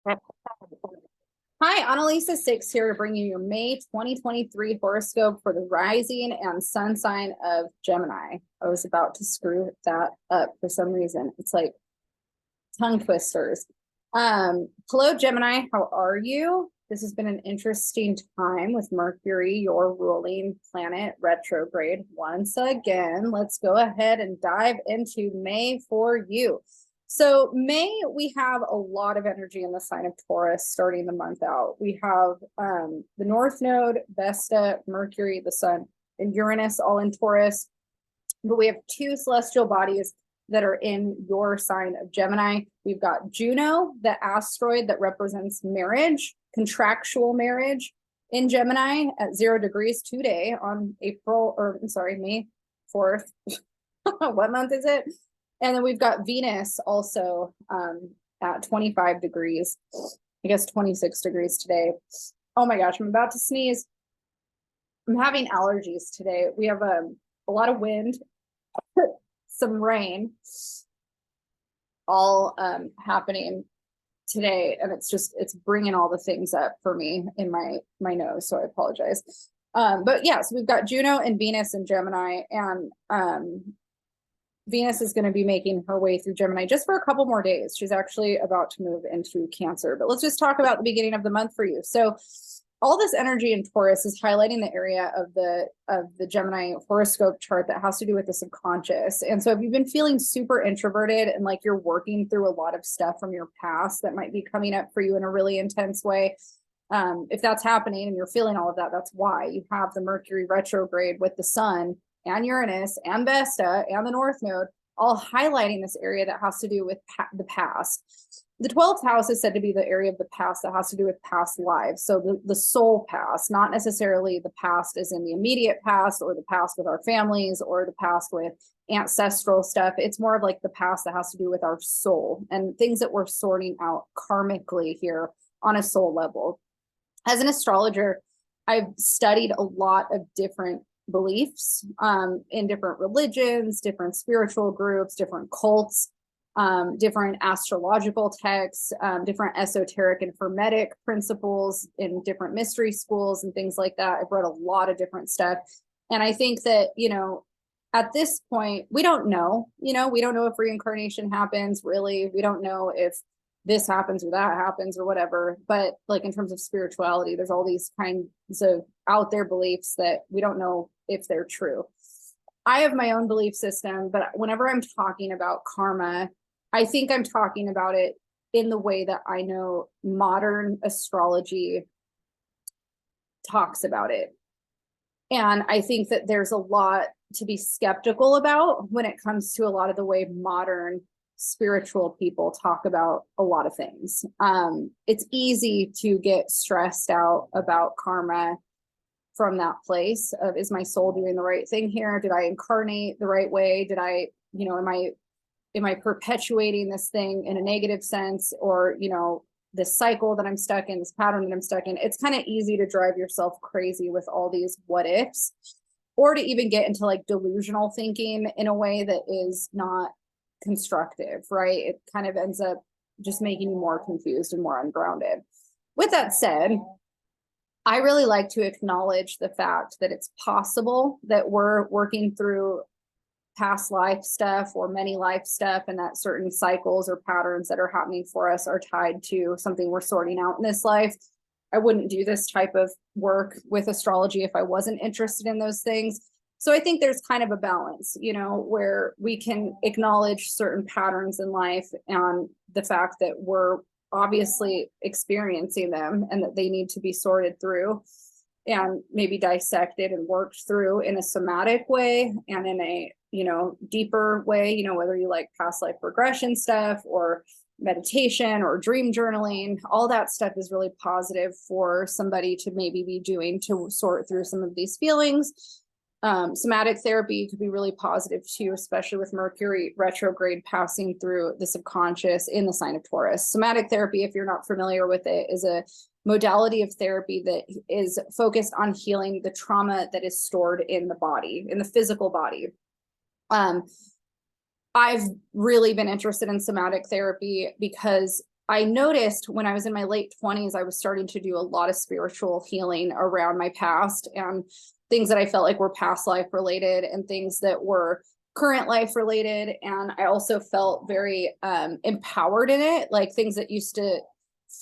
Hi, Analisa Six here to bring you your May 2023 horoscope for the rising and sun sign of Gemini. I was about to screw that up for some reason. It's like tongue twisters. Hello, Gemini. How are you? This has been an interesting time with Mercury, your ruling planet, retrograde once again. Let's go ahead and dive into May for you. So May, we have a lot of energy in the sign of Taurus starting the month out. We have the North Node, Vesta, Mercury, the Sun, and Uranus all in Taurus. But we have two celestial bodies that are in your sign of Gemini. We've got Juno, the asteroid that represents marriage, contractual marriage in Gemini at 0 degrees today on May 4th. What month is it? And then we've got Venus also at 25 degrees, I guess 26 degrees today. Oh my gosh, I'm about to sneeze. I'm having allergies today. We have a lot of wind, some rain, all happening today. And it's bringing all the things up for me in my nose. So I apologize. But yeah, so we've got Juno and Venus in Gemini, and Venus is going to be making her way through Gemini just for a couple more days. She's actually about to move into Cancer, but let's just talk about the beginning of the month for you. So all this energy in Taurus is highlighting the area of the Gemini horoscope chart that has to do with the subconscious. And so if you've been feeling super introverted and like you're working through a lot of stuff from your past that might be coming up for you in a really intense way, if that's happening and you're feeling all of that, that's why you have the Mercury retrograde with the Sun and Uranus and Vesta and the North Node all highlighting this area that has to do with the past. The 12th house is said to be the area of the past that has to do with past lives. So the soul past, not necessarily the past as in the immediate past or the past with our families or the past with ancestral stuff. It's more of like the past that has to do with our soul and things that we're sorting out karmically here on a soul level. As an astrologer, I've studied a lot of different beliefs in different religions, different spiritual groups, different cults, different astrological texts, different esoteric and hermetic principles in different mystery schools and things like that. I've read a lot of different stuff. And I think that, at this point, we don't know, we don't know if reincarnation happens, really. We don't know if this happens or that happens or whatever. But like in terms of spirituality, there's all these kinds of out there beliefs that we don't know if they're true. I have my own belief system, but whenever I'm talking about karma, I think I'm talking about it in the way that I know modern astrology talks about it. And I think that there's a lot to be skeptical about when it comes to a lot of the way modern spiritual people talk about a lot of things. It's easy to get stressed out about karma from that place of, is my soul doing the right thing here? Did I incarnate the right way? Did I, am I perpetuating this thing in a negative sense? Or, this cycle that I'm stuck in, this pattern that I'm stuck in? It's kind of easy to drive yourself crazy with all these what ifs, or to even get into like delusional thinking in a way that is not constructive, right? It kind of ends up just making you more confused and more ungrounded. With that said, I really like to acknowledge the fact that it's possible that we're working through past life stuff or many life stuff, and that certain cycles or patterns that are happening for us are tied to something we're sorting out in this life. I wouldn't do this type of work with astrology if I wasn't interested in those things. So I think there's kind of a balance, where we can acknowledge certain patterns in life and the fact that we're obviously experiencing them and that they need to be sorted through and maybe dissected and worked through in a somatic way and in a, deeper way, whether you like past life regression stuff or meditation or dream journaling. All that stuff is really positive for somebody to maybe be doing to sort through some of these feelings. Somatic therapy could be really positive too, especially with Mercury retrograde passing through the subconscious in the sign of Taurus. Somatic therapy, if you're not familiar with it, is a modality of therapy that is focused on healing the trauma that is stored in the body, in the physical body. I've really been interested in somatic therapy because I noticed when I was in my late 20s, I was starting to do a lot of spiritual healing around my past and things that I felt like were past life related and things that were current life related. And I also felt very empowered in it, like things that used to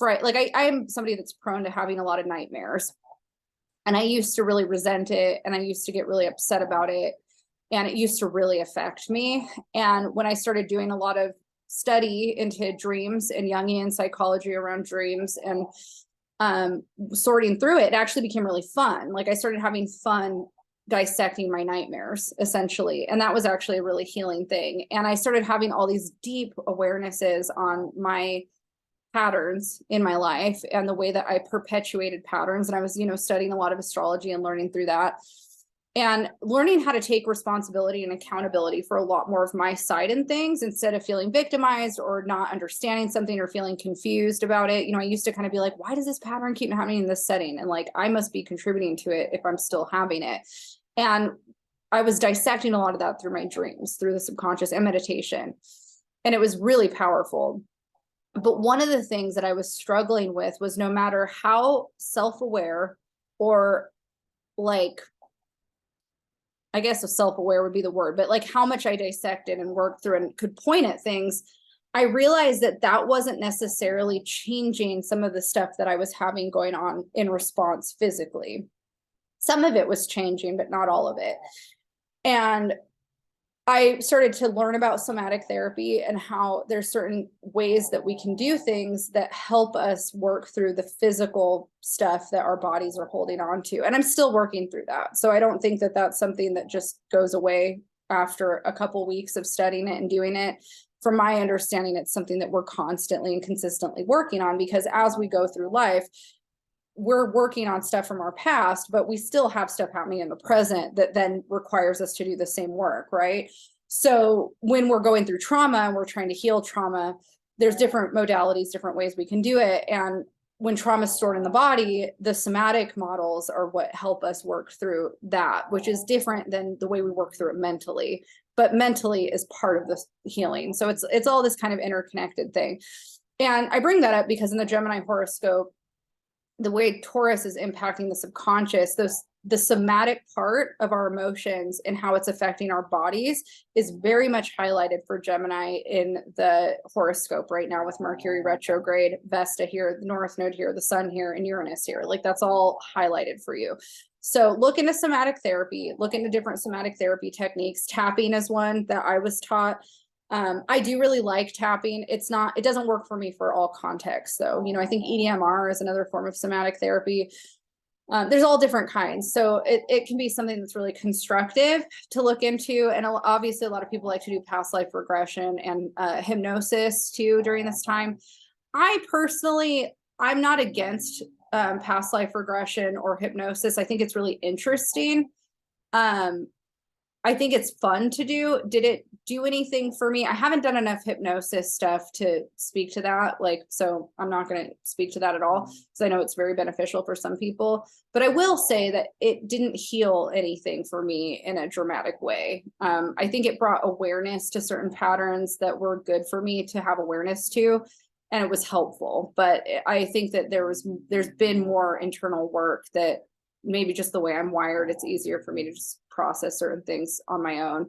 like I'm somebody that's prone to having a lot of nightmares. And I used to really resent it, and I used to get really upset about it, and it used to really affect me. And when I started doing a lot of study into dreams and Jungian psychology around dreams and sorting through it, it actually became really fun. Like I started having fun dissecting my nightmares, essentially. And that was actually a really healing thing. And I started having all these deep awarenesses on my patterns in my life and the way that I perpetuated patterns. And I was, studying a lot of astrology and learning through that and learning how to take responsibility and accountability for a lot more of my side in things instead of feeling victimized or not understanding something or feeling confused about it. I used to kind of be like, why does this pattern keep happening in this setting? And like, I must be contributing to it if I'm still having it. And I was dissecting a lot of that through my dreams, through the subconscious and meditation. And it was really powerful. But one of the things that I was struggling with was no matter how self-aware or like, I guess self-aware would be the word, but like how much I dissected and worked through and could point at things, I realized that that wasn't necessarily changing some of the stuff that I was having going on in response physically. Some of it was changing, but not all of it. And I started to learn about somatic therapy and how there's certain ways that we can do things that help us work through the physical stuff that our bodies are holding on to. And I'm still working through that. So I don't think that that's something that just goes away after a couple of weeks of studying it and doing it. From my understanding, it's something that we're constantly and consistently working on, because as we go through life, we're working on stuff from our past, but we still have stuff happening in the present that then requires us to do the same work, right? So when we're going through trauma and we're trying to heal trauma, there's different modalities, different ways we can do it. And when trauma is stored in the body, the somatic models are what help us work through that, which is different than the way we work through it mentally. But mentally is part of the healing. So it's all this kind of interconnected thing. And I bring that up because in the Gemini horoscope, the way Taurus is impacting the subconscious, the somatic part of our emotions and how it's affecting our bodies is very much highlighted for Gemini in the horoscope right now, with Mercury retrograde, Vesta here, the North Node here, the Sun here, and Uranus here. Like that's all highlighted for you. So look into somatic therapy, look into different somatic therapy techniques. Tapping is one that I was taught. I do really like tapping. It doesn't work for me for all contexts though. I think EDMR is another form of somatic therapy. There's all different kinds. So it can be something that's really constructive to look into. And obviously a lot of people like to do past life regression and hypnosis too during this time. I'm not against past life regression or hypnosis. I think it's really interesting. I think it's fun to do. Did it do anything for me? I haven't done enough hypnosis stuff to speak to that. So I'm not going to speak to that at all, because I know it's very beneficial for some people. But I will say that it didn't heal anything for me in a dramatic way. I think it brought awareness to certain patterns that were good for me to have awareness to, and it was helpful. But I think that there's been more internal work that maybe just the way I'm wired, it's easier for me to just process certain things on my own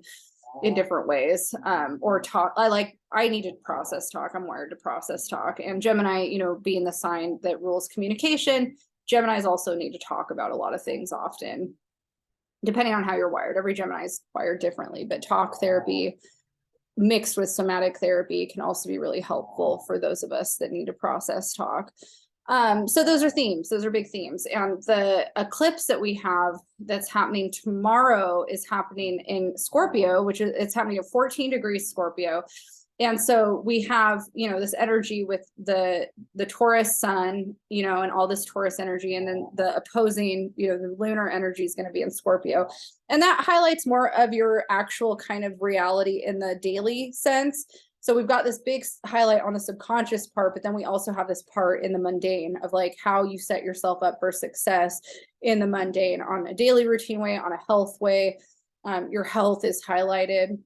in different ways, or talk. I need to process talk. I'm wired to process talk. And Gemini, being the sign that rules communication, Geminis also need to talk about a lot of things often, depending on how you're wired. Every Gemini is wired differently, but talk therapy mixed with somatic therapy can also be really helpful for those of us that need to process talk. So those are themes. Those are big themes. And the eclipse that we have that's happening tomorrow is happening in Scorpio, it's happening at 14 degrees Scorpio. And so we have, this energy with the Taurus sun, and all this Taurus energy, and then the opposing, the lunar energy is going to be in Scorpio. And that highlights more of your actual kind of reality in the daily sense. So we've got this big highlight on the subconscious part, but then we also have this part in the mundane of like how you set yourself up for success in the mundane on a daily routine way, on a health way. Your health is highlighted.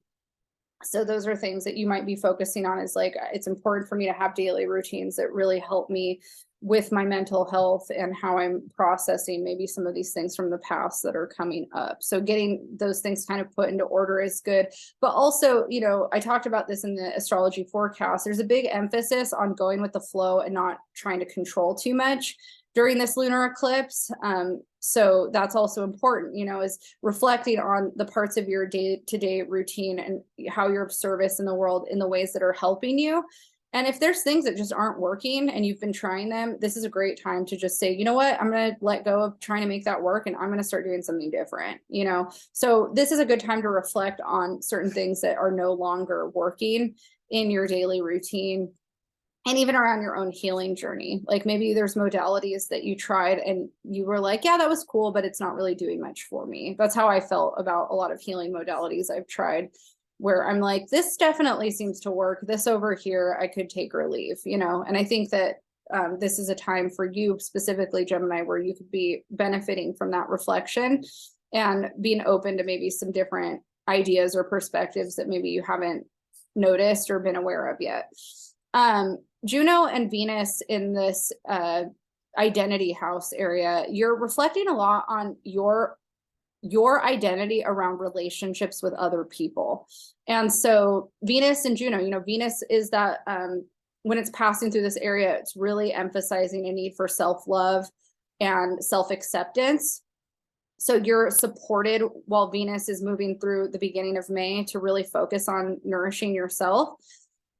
So those are things that you might be focusing on, is like, it's important for me to have daily routines that really help me with my mental health and how I'm processing maybe some of these things from the past that are coming up. So getting those things kind of put into order is good. But also, you know, I talked about this in the astrology forecast. There's a big emphasis on going with the flow and not trying to control too much during this lunar eclipse. So that's also important, you know, is reflecting on the parts of your day-to-day routine and how you're of service in the world in the ways that are helping you. And if there's things that just aren't working and you've been trying them, this is a great time to just say, you know what, I'm going to let go of trying to make that work and I'm going to start doing something different, you know? So this is a good time to reflect on certain things that are no longer working in your daily routine, and even around your own healing journey. Like maybe there's modalities that you tried and you were like, yeah, that was cool, but it's not really doing much for me. That's how I felt about a lot of healing modalities I've tried, where I'm like, this definitely seems to work. This over here, I could take or leave, you know? And I think that this is a time for you specifically, Gemini, where you could be benefiting from that reflection and being open to maybe some different ideas or perspectives that maybe you haven't noticed or been aware of yet. Juno and Venus in this identity house area, you're reflecting a lot on your identity around relationships with other people. And so Venus and Juno, you know, Venus is that when it's passing through this area, it's really emphasizing a need for self-love and self-acceptance. So you're supported while Venus is moving through the beginning of May to really focus on nourishing yourself.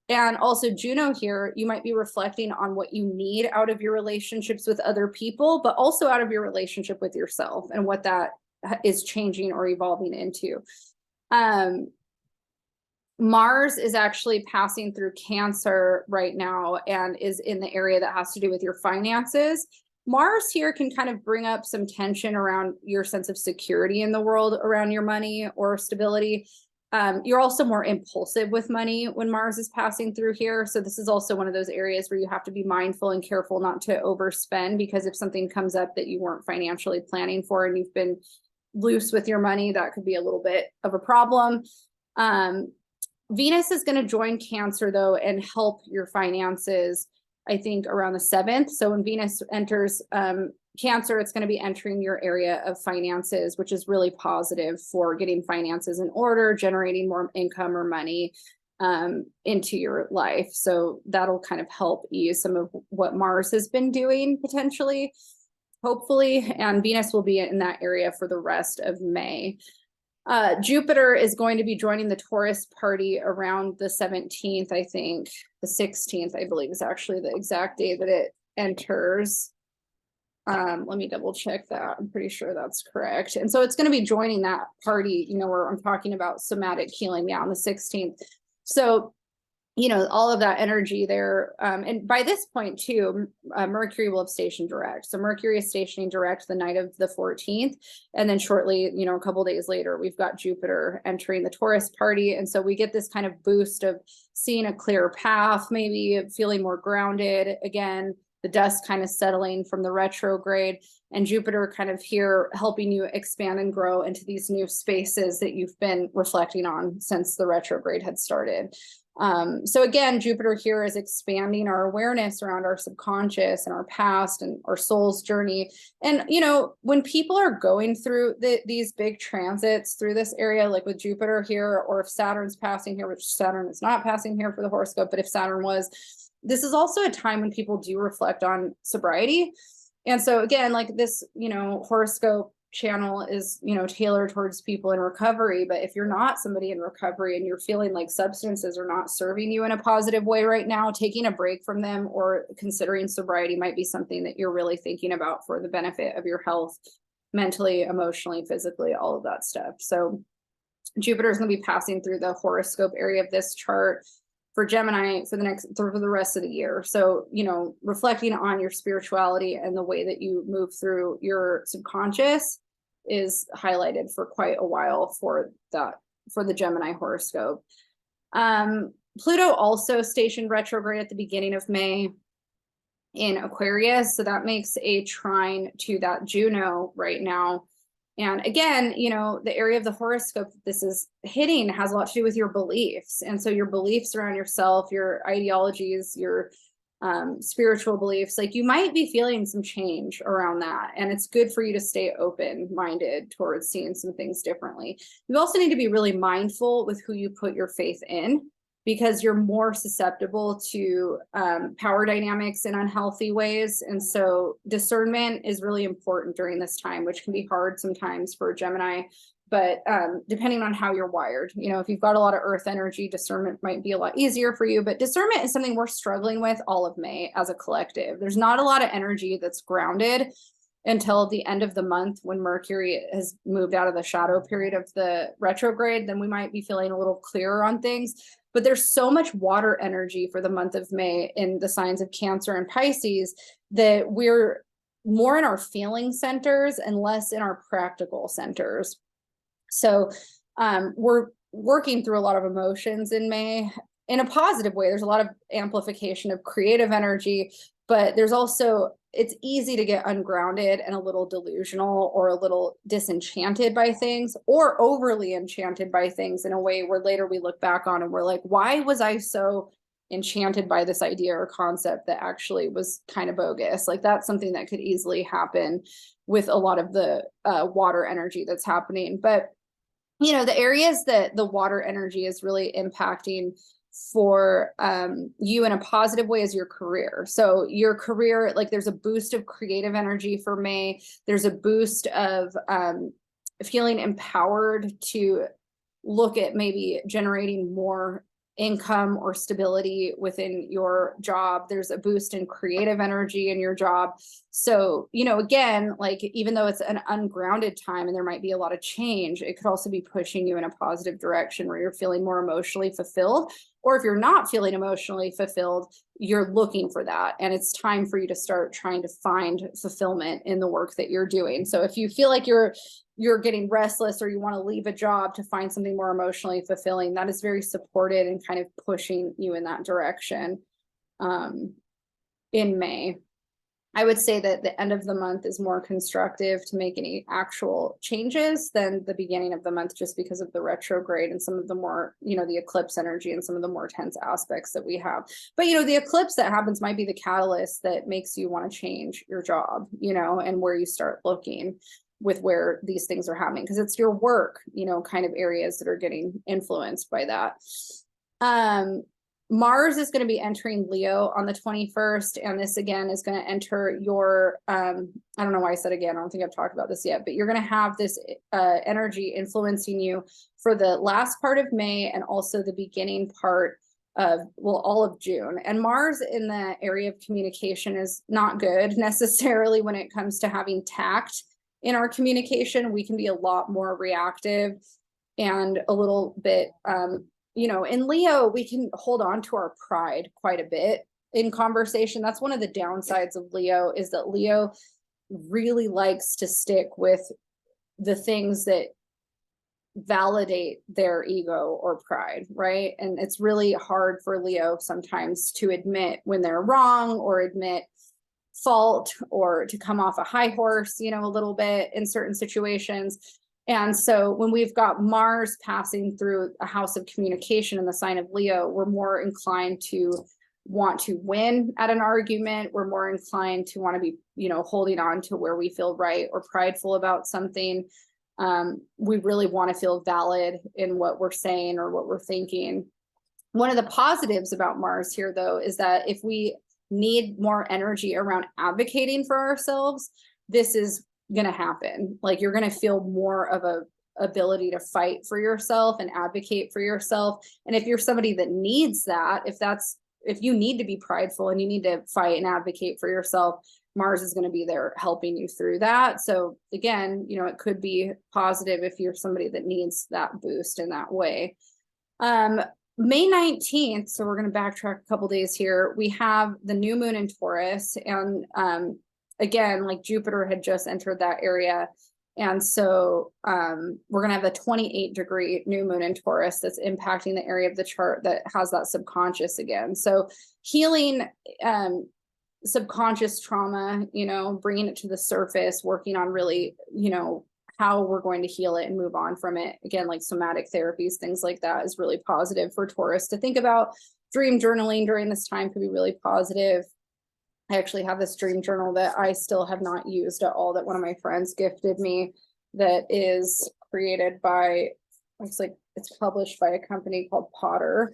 And also Juno here, you might be reflecting on what you need out of your relationships with other people, but also out of your relationship with yourself and what that is changing or evolving into. Mars is actually passing through Cancer right now and is in the area that has to do with your finances. Mars here can kind of bring up some tension around your sense of security in the world around your money or stability. You're also more impulsive with money when Mars is passing through here. So this is also one of those areas where you have to be mindful and careful not to overspend, because if something comes up that you weren't financially planning for and you've been loose with your money, that could be a little bit of a problem. Venus is going to join Cancer though and help your finances, I think around the 7th. So when Venus enters Cancer, it's going to be entering your area of finances, which is really positive for getting finances in order, generating more income or money into your life. So that'll kind of help ease some of what Mars has been doing potentially, hopefully, and Venus will be in that area for the rest of May. Jupiter is going to be joining the Taurus party around the 17th, I think. The 16th, I believe, is actually the exact day that it enters. Let me double check that. I'm pretty sure that's correct. And so it's going to be joining that party, you know, where I'm talking about somatic healing, on the 16th. So, you know, all of that energy there. And by this point too, Mercury will have stationed direct. So Mercury is stationing direct the night of the 14th. And then shortly, you know, a couple days later, we've got Jupiter entering the Taurus party. And so we get this kind of boost of seeing a clear path, maybe feeling more grounded again, the dust kind of settling from the retrograde, and Jupiter kind of here helping you expand and grow into these new spaces that you've been reflecting on since the retrograde had started. So again, Jupiter here is expanding our awareness around our subconscious and our past and our soul's journey. And, you know, when people are going through these big transits through this area, like with Jupiter here, or if Saturn's passing here, which Saturn is not passing here for the horoscope, but if Saturn was, this is also a time when people do reflect on sobriety. And so again, like this, you know, horoscope channel is, you know, tailored towards people in recovery. But if you're not somebody in recovery and you're feeling like substances are not serving you in a positive way right now, taking a break from them or considering sobriety might be something that you're really thinking about for the benefit of your health, mentally, emotionally, physically, all of that stuff. So Jupiter is going to be passing through the horoscope area of this chart for Gemini for the rest of the year. So, you know, reflecting on your spirituality and the way that you move through your subconscious is highlighted for quite a while for the Gemini horoscope. Pluto also stationed retrograde at the beginning of May in Aquarius. So that makes a trine to that Juno right now And again, you know, the area of the horoscope that this is hitting has a lot to do with your beliefs. And so your beliefs around yourself, your ideologies, your spiritual beliefs, like you might be feeling some change around that. And it's good for you to stay open-minded towards seeing some things differently. You also need to be really mindful with who you put your faith in, because you're more susceptible to power dynamics in unhealthy ways. And so discernment is really important during this time, which can be hard sometimes for Gemini. But depending on how you're wired, you know, if you've got a lot of earth energy, discernment might be a lot easier for you. But discernment is something we're struggling with all of May as a collective. There's not a lot of energy that's grounded until the end of the month, when Mercury has moved out of the shadow period of the retrograde. Then we might be feeling a little clearer on things. But there's so much water energy for the month of May in the signs of Cancer and Pisces that we're more in our feeling centers and less in our practical centers. So we're working through a lot of emotions in May in a positive way. There's a lot of amplification of creative energy, but there's also, it's easy to get ungrounded and a little delusional or a little disenchanted by things, or overly enchanted by things in a way where later we look back on and we're like, why was I so enchanted by this idea or concept that actually was kind of bogus? Like that's something that could easily happen with a lot of the water energy that's happening. But you know, the areas that the water energy is really impacting for you in a positive way is your career. So your career, like there's a boost of creative energy for May. There's a boost of feeling empowered to look at maybe generating more income or stability within your job. There's a boost in creative energy in your job. So, you know, again, like even though it's an ungrounded time and there might be a lot of change, it could also be pushing you in a positive direction where you're feeling more emotionally fulfilled. Or if you're not feeling emotionally fulfilled, you're looking for that. And it's time for you to start trying to find fulfillment in the work that you're doing. So if you feel like you're getting restless or you want to leave a job to find something more emotionally fulfilling, that is very supported and kind of pushing you in that direction in May. I would say that the end of the month is more constructive to make any actual changes than the beginning of the month, just because of the retrograde and some of the more, you know, the eclipse energy and some of the more tense aspects that we have. But, you know, the eclipse that happens might be the catalyst that makes you want to change your job, you know, and where you start looking with where these things are happening, because it's your work, you know, kind of areas that are getting influenced by that. Mars is going to be entering Leo on the 21st, and this again is going to enter your, I don't know why I said again, I don't think I've talked about this yet, but you're going to have this energy influencing you for the last part of May and also the beginning part of, well, all of June. And Mars in the area of communication is not good necessarily when it comes to having tact in our communication. We can be a lot more reactive and a little bit, you know, in Leo, we can hold on to our pride quite a bit in conversation. That's one of the downsides of Leo, is that Leo really likes to stick with the things that validate their ego or pride, right? And it's really hard for Leo sometimes to admit when they're wrong or admit fault or to come off a high horse, you know, a little bit in certain situations. And so when we've got Mars passing through a house of communication in the sign of Leo, we're more inclined to want to win at an argument. We're more inclined to want to be, you know, holding on to where we feel right or prideful about something. We really want to feel valid in what we're saying or what we're thinking. One of the positives about Mars here, though, is that if we need more energy around advocating for ourselves, this is going to happen. Like you're going to feel more of a ability to fight for yourself and advocate for yourself. And if you're somebody that needs that, if you need to be prideful and you need to fight and advocate for yourself, Mars is going to be there helping you through that. So again, you know, it could be positive if you're somebody that needs that boost in that way. May 19th, so we're going to backtrack a couple days here. We have the new moon in Taurus, and again, like Jupiter had just entered that area. And so we're going to have a 28-degree new moon in Taurus that's impacting the area of the chart that has that subconscious again. So healing subconscious trauma, you know, bringing it to the surface, working on really, you know, how we're going to heal it and move on from it. Again, like somatic therapies, things like that is really positive for Taurus to think about. Dream journaling during this time could be really positive. I actually have this dream journal that I still have not used at all, that one of my friends gifted me, that is created by, looks like it's published by a company called Potter.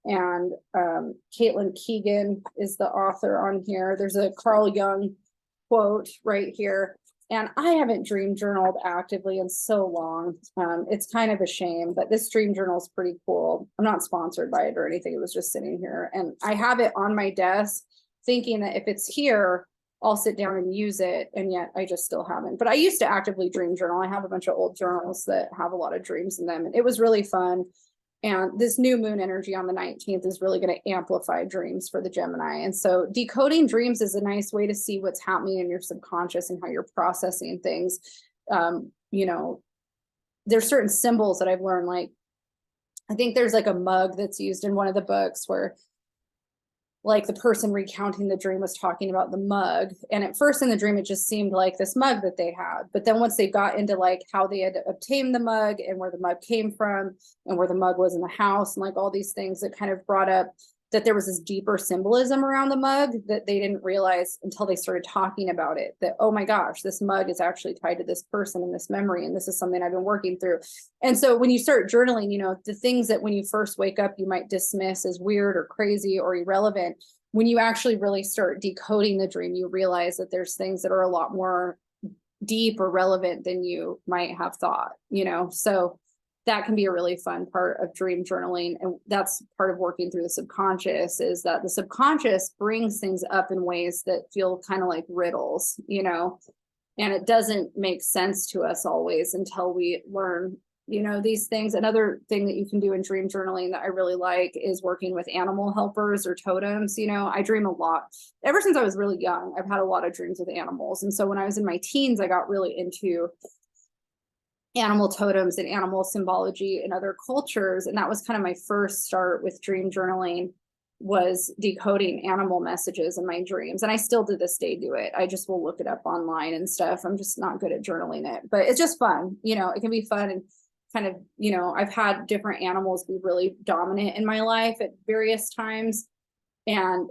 And Caitlin Keegan is the author on here. There's a Carl Jung quote right here. And I haven't dream journaled actively in so long. It's kind of a shame, but this dream journal is pretty cool. I'm not sponsored by it or anything. It was just sitting here. And I have it on my desk thinking that if it's here, I'll sit down and use it. And yet I just still haven't. But I used to actively dream journal. I have a bunch of old journals that have a lot of dreams in them. And it was really fun. And this new moon energy on the 19th is really going to amplify dreams for the Gemini. And so decoding dreams is a nice way to see what's happening in your subconscious and how you're processing things. You know, there's certain symbols that I've learned, like, I think there's like a mug that's used in one of the books where like the person recounting the dream was talking about the mug. And at first in the dream, it just seemed like this mug that they had. But then once they got into like how they had obtained the mug and where the mug came from and where the mug was in the house and like all these things, that kind of brought up that there was this deeper symbolism around the mug that they didn't realize until they started talking about it, that, oh my gosh, this mug is actually tied to this person and this memory. And this is something I've been working through. And so when you start journaling, you know, the things that when you first wake up, you might dismiss as weird or crazy or irrelevant, when you actually really start decoding the dream, you realize that there's things that are a lot more deep or relevant than you might have thought, you know? So that can be a really fun part of dream journaling. And that's part of working through the subconscious, is that the subconscious brings things up in ways that feel kind of like riddles, you know, and it doesn't make sense to us always until we learn, you know, these things. Another thing that you can do in dream journaling that I really like is working with animal helpers or totems. You know, I dream a lot. Ever since I was really young, I've had a lot of dreams with animals. And so when I was in my teens, I got really into animal totems and animal symbology in other cultures. And that was kind of my first start with dream journaling, was decoding animal messages in my dreams. And I still to this day do it. I just will look it up online and stuff. I'm just not good at journaling it, but it's just fun. You know, it can be fun and kind of, you know, I've had different animals be really dominant in my life at various times. And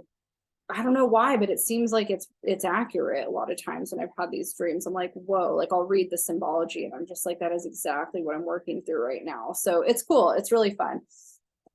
I don't know why, but it seems like it's accurate a lot of times when I've had these dreams. I'm like, whoa, like I'll read the symbology and I'm just like, that is exactly what I'm working through right now. So it's cool. It's really fun.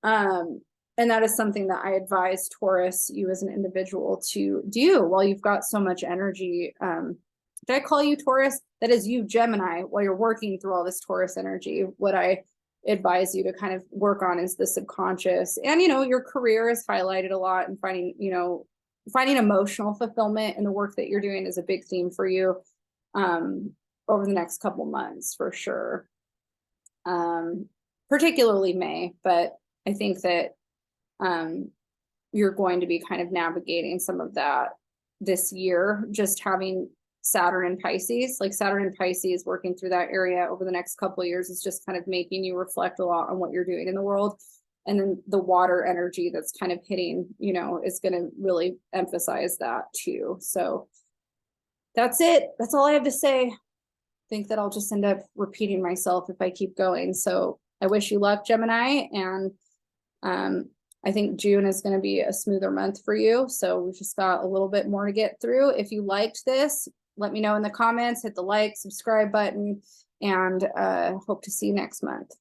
And that is something that I advise Taurus, you as an individual, to do while you've got so much energy. Did I call you Taurus? That is you, Gemini, while you're working through all this Taurus energy. What I advise you to kind of work on is the subconscious. And, you know, your career is highlighted a lot, and finding, you know, finding emotional fulfillment in the work that you're doing is a big theme for you over the next couple months for sure. Particularly May, but I think that you're going to be kind of navigating some of that this year, just having Saturn and Pisces, like Saturn and Pisces working through that area over the next couple of years is just kind of making you reflect a lot on what you're doing in the world. And then the water energy that's kind of hitting, you know, is going to really emphasize that too. So that's it. That's all I have to say. I think that I'll just end up repeating myself if I keep going. So I wish you luck, Gemini. And I think June is going to be a smoother month for you. So we've just got a little bit more to get through. If you liked this, let me know in the comments, hit the like, subscribe button, and hope to see you next month.